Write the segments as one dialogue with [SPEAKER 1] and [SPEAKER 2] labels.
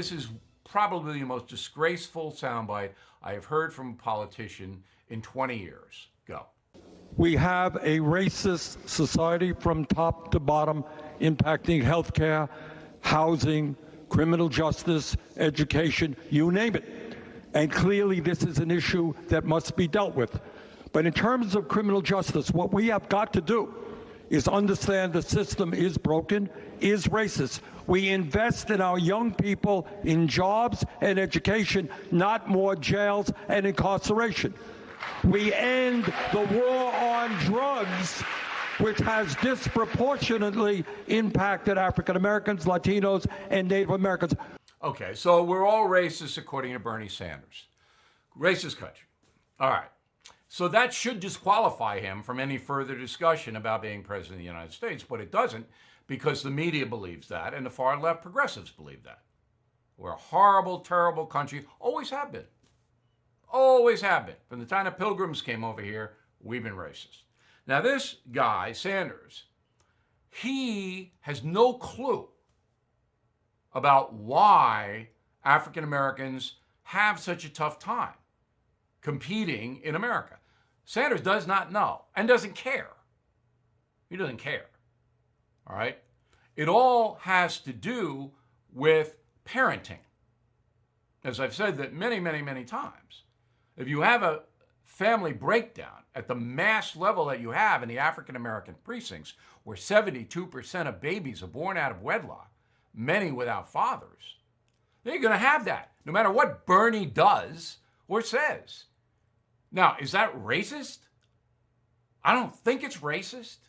[SPEAKER 1] this is probably the most disgraceful soundbite I have heard from a politician in 20 years. Go.
[SPEAKER 2] We have a racist society from top to bottom, impacting healthcare, housing, criminal justice, education, you name it. And clearly this is an issue that must be dealt with. But in terms of criminal justice, what we have got to do is understand the system is broken, is racist. We invest in our young people in jobs and education, not more jails and incarceration. We end the war on drugs, which has disproportionately impacted African Americans, Latinos, and Native Americans.
[SPEAKER 1] Okay, so we're all racist according to Bernie Sanders. Racist country. All right. So that should disqualify him from any further discussion about being president of the United States, but it doesn't, because the media believes that and the far left progressives believe that. We're a horrible, terrible country, always have been. Always have been. From the time the Pilgrims came over here, we've been racist. Now this guy, Sanders, he has no clue about why African Americans have such a tough time competing in America. Sanders does not know and doesn't care. He doesn't care. All right? It all has to do with parenting. As I've said that many, many, many times, if you have a family breakdown at the mass level that you have in the African American precincts, where 72% of babies are born out of wedlock, many without fathers, they're going to have that, no matter what Bernie does or says. Now, is that racist? I don't think it's racist.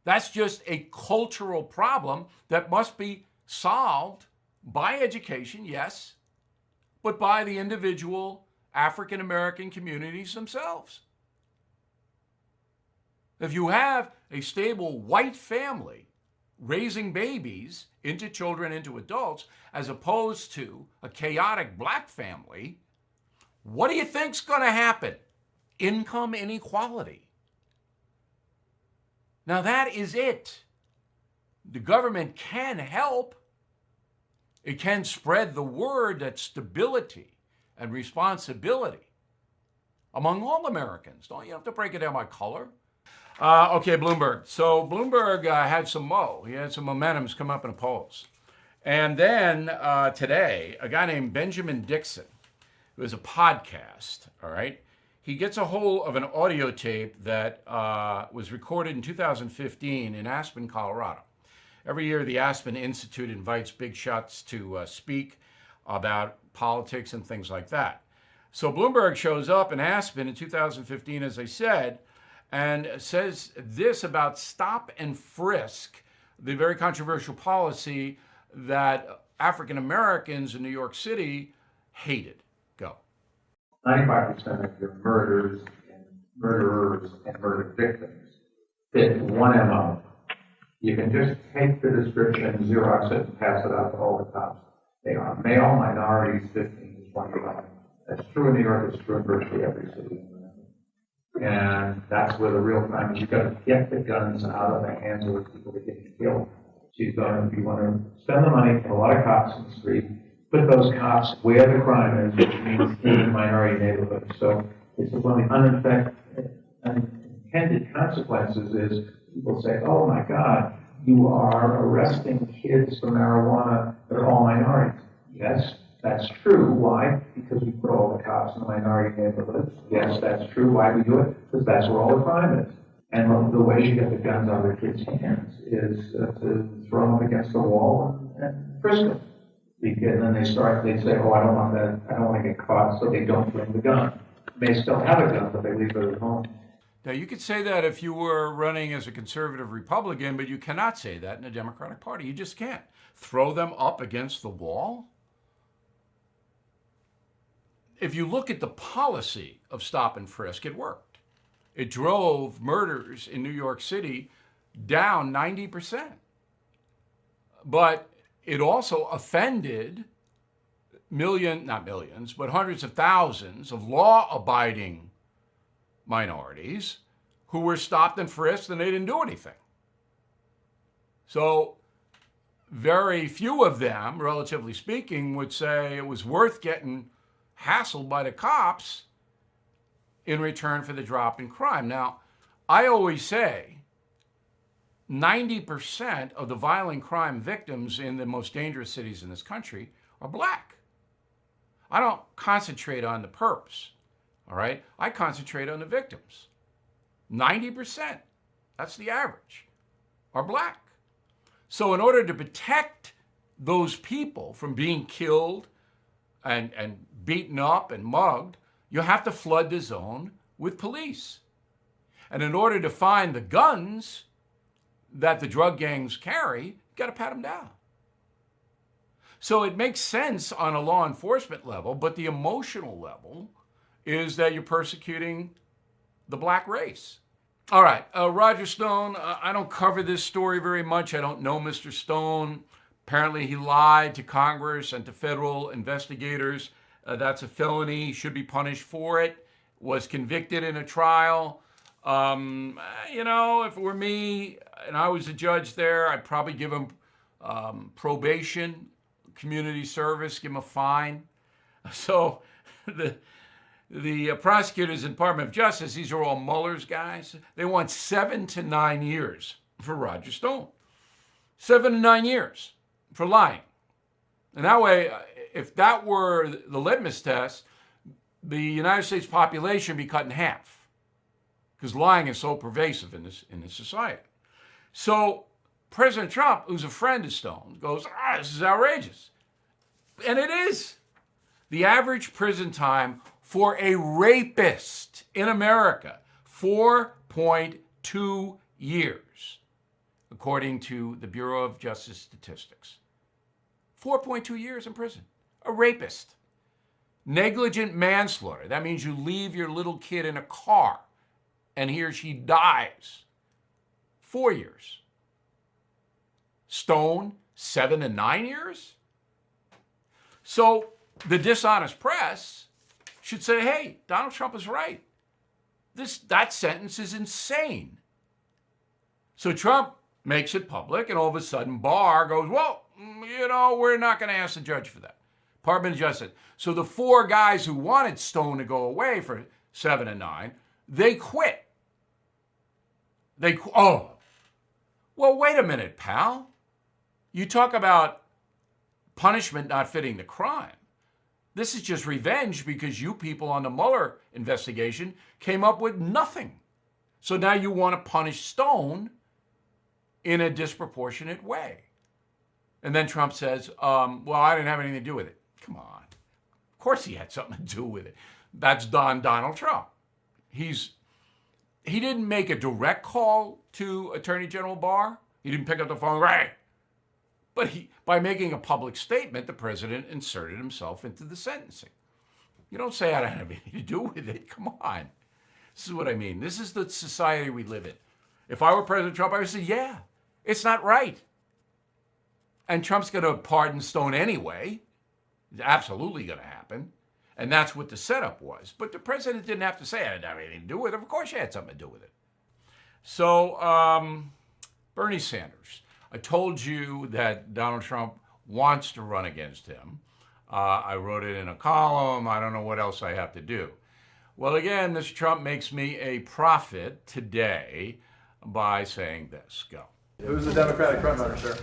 [SPEAKER 1] That's just a cultural problem that must be solved by education, yes, but by the individual African American communities themselves. If you have a stable white family raising babies into children, into adults, as opposed to a chaotic black family, what do you think's going to happen? Income inequality. Now that is it. The government can help. It can spread the word that stability and responsibility among all Americans. Don't you have to break it down by color? Okay, Bloomberg. So Bloomberg had some He had some momentums come up in the polls. And then today, a guy named Benjamin Dixon, who has a podcast, all right? He gets a hold of an audio tape that was recorded in 2015 in Aspen, Colorado. Every year, the Aspen Institute invites big shots to speak about politics and things like that. So Bloomberg shows up in Aspen in 2015, as I said, and says this about stop and frisk, the very controversial policy that African Americans in New York City hated. Go.
[SPEAKER 3] 95% of your murderers and murder victims fit one MO. You can just take the description, Xerox it, and pass it out to all the cops. They are male minorities, 15 to 25. That's true in New York. It's true in virtually every city. And that's where the real crime is. You've got to get the guns out of the hands of the people that get killed. So you want to spend the money, put a lot of cops in the street, put those cops where the crime is, which means in minority neighborhoods. So it's one of the unintended consequences is people say, oh my God, you are arresting kids for marijuana that are all minorities. Yes, that's true. Why? Because we put all the cops in the minority neighborhoods. Yes, that's true. Why do we do it? Because that's where all the crime is. And the way you get the guns out of the kids' hands is to throw them against the wall and frisk them. And then they say, oh, I don't want that. I don't want to get caught, so they don't bring the gun. They may still have a gun, but they leave it at home.
[SPEAKER 1] Now, you could say that if you were running as a conservative Republican, but you cannot say that in the Democratic Party. You just can't. Throw them up against the wall? If you look at the policy of stop and frisk, it worked. It drove murders in New York City down 90%. But it also offended not millions, but hundreds of thousands of law-abiding minorities who were stopped and frisked and they didn't do anything. So very few of them, relatively speaking, would say it was worth getting hassled by the cops in return for the drop in crime. Now, I always say 90% of the violent crime victims in the most dangerous cities in this country are black. I don't concentrate on the perps, all right? I concentrate on the victims. 90%, that's the average, are black. So in order to protect those people from being killed and beaten up and mugged, you have to flood the zone with police. And in order to find the guns that the drug gangs carry, you got to pat them down. So it makes sense on a law enforcement level, but the emotional level is that you're persecuting the black race. All right, Roger Stone, I don't cover this story very much. I don't know Mr. Stone. Apparently he lied to Congress and to federal investigators. That's a felony. He should be punished for it. Was convicted in a trial. If it were me and I was a judge there, I'd probably give him probation, community service, give him a fine. So the prosecutors in the Department of Justice, these are all Mueller's guys, they want 7 to 9 years for Roger Stone. 7 to 9 years for lying. And that way, if that were the litmus test, the United States population would be cut in half, because lying is so pervasive in this society. So President Trump, who's a friend of Stone, goes, this is outrageous. And it is. The average prison time for a rapist in America, 4.2 years, according to the Bureau of Justice Statistics. 4.2 years in prison. A rapist. Negligent manslaughter. That means you leave your little kid in a car and he or she dies. 4 years. Stone, 7 to 9 years? So the dishonest press should say, hey, Donald Trump is right. That sentence is insane. So Trump makes it public, and all of a sudden Barr goes, well, we're not going to ask the judge for that. Department of Justice. So the 4 guys who wanted Stone to go away for 7 and 9, they quit. Well, wait a minute, pal. You talk about punishment not fitting the crime. This is just revenge because you people on the Mueller investigation came up with nothing. So now you want to punish Stone in a disproportionate way. And then Trump says, well, I didn't have anything to do with it. Come on. Of course he had something to do with it. That's Donald Trump. He didn't make a direct call to Attorney General Barr. He didn't pick up the phone, right? But by making a public statement, the president inserted himself into the sentencing. You don't say I don't have anything to do with it. Come on. This is what I mean. This is the society we live in. If I were President Trump, I would say, yeah, it's not right. And Trump's going to pardon Stone anyway. It's absolutely going to happen. And that's what the setup was. But the president didn't have to say I didn't have anything to do with it. Of course he had something to do with it. So Bernie Sanders. I told you that Donald Trump wants to run against him. I wrote it in a column. I don't know what else I have to do. Well, again, Mr. Trump makes me a prophet today by saying this. Go.
[SPEAKER 4] Who's the Democratic frontrunner, sir?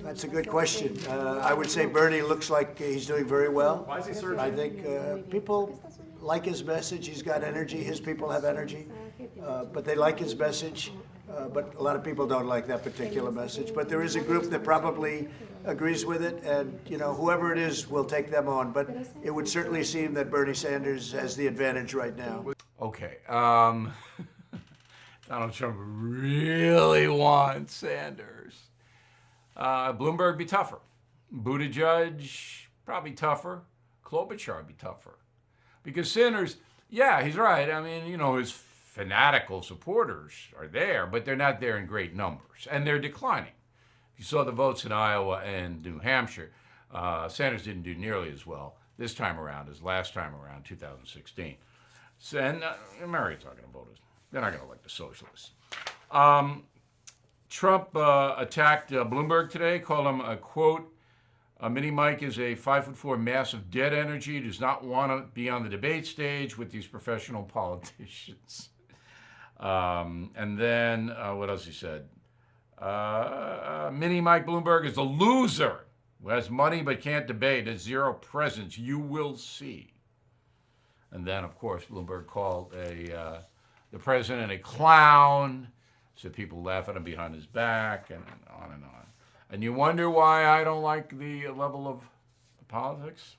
[SPEAKER 5] That's a good question. I would say Bernie looks like he's doing very well.
[SPEAKER 4] Why is he surging?
[SPEAKER 5] I think people like his message. He's got energy. His people have energy, but they like his message. But a lot of people don't like that particular message. But there is a group that probably agrees with it, and whoever it is will take them on. But it would certainly seem that Bernie Sanders has the advantage right now.
[SPEAKER 1] Okay. Donald Trump really wants Sanders. Bloomberg be tougher. Buttigieg probably tougher. Klobuchar would be tougher. Because Sanders, yeah, he's right. I mean, his fanatical supporters are there, but they're not there in great numbers, and they're declining. If you saw the votes in Iowa and New Hampshire, Sanders didn't do nearly as well this time around as last time around, 2016. So, and Americans aren't going to vote. They're not going to elect the socialists. Trump attacked Bloomberg today, called him a quote, Mini Mike is a 5'4" mass of dead energy, does not want to be on the debate stage with these professional politicians. And then, what else he said? Mini Mike Bloomberg is a loser who has money but can't debate, has zero presence. You will see. And then, of course, Bloomberg called the president a clown, said people laugh at him behind his back, and on and on. And you wonder why I don't like the level of politics?